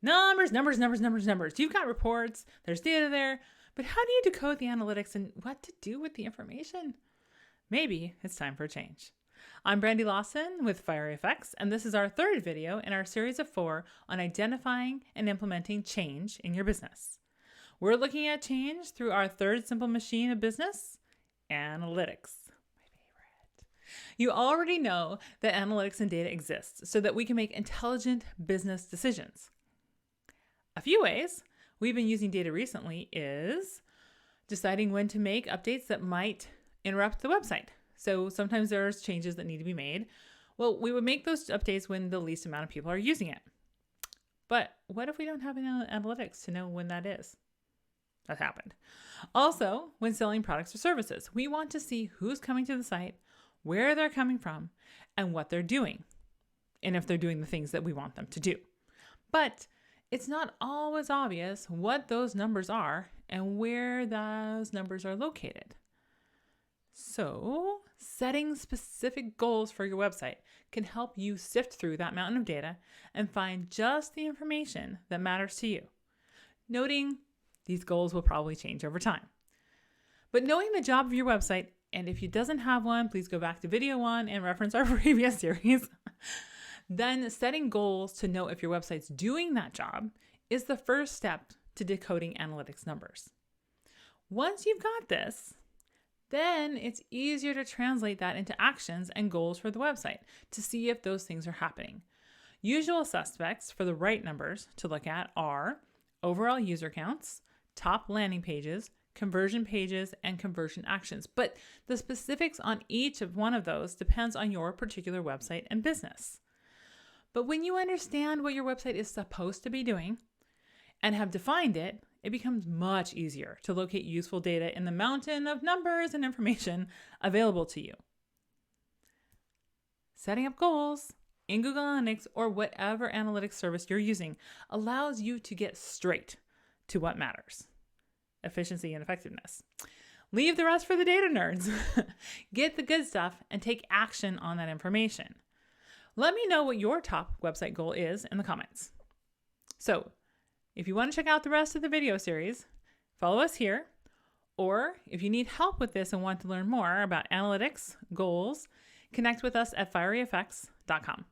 Numbers, numbers, numbers, numbers, numbers. You've got reports, there's data there, but how do you decode the analytics and what to do with the information? Maybe it's time for a change. I'm Brandy Lawson with Fiery Effects, and this is our third video in our series of 4 on identifying and implementing change in your business. We're looking at change through our third simple machine of business, analytics. My favorite. You already know that analytics and data exists so that we can make intelligent business decisions. A few ways we've been using data recently is deciding when to make updates that might interrupt the website. So sometimes there's changes that need to be made. Well, we would make those updates when the least amount of people are using it. But what if we don't have any analytics to know when that is? That happened. Also, when selling products or services, we want to see who's coming to the site, where they're coming from, and what they're doing, and if they're doing the things that we want them to do. But it's not always obvious what those numbers are and where those numbers are located. So, setting specific goals for your website can help you sift through that mountain of data and find just the information that matters to you. Noting these goals will probably change over time. But knowing the job of your website, and if you doesn't have one, please go back to video 1 and reference our previous series. Then setting goals to know if your website's doing that job is the first step to decoding analytics numbers. Once you've got this, then it's easier to translate that into actions and goals for the website to see if those things are happening. Usual suspects for the right numbers to look at are overall user counts, top landing pages, conversion pages, and conversion actions. But the specifics on each of one of those depends on your particular website and business. But when you understand what your website is supposed to be doing and have defined it, it becomes much easier to locate useful data in the mountain of numbers and information available to you. Setting up goals in Google Analytics or whatever analytics service you're using allows you to get straight to what matters: efficiency and effectiveness. Leave the rest for the data nerds. Get the good stuff and take action on that information. Let me know what your top website goal is in the comments. So, if you want to check out the rest of the video series, follow us here. Or if you need help with this and want to learn more about analytics, goals, connect with us at fieryeffects.com.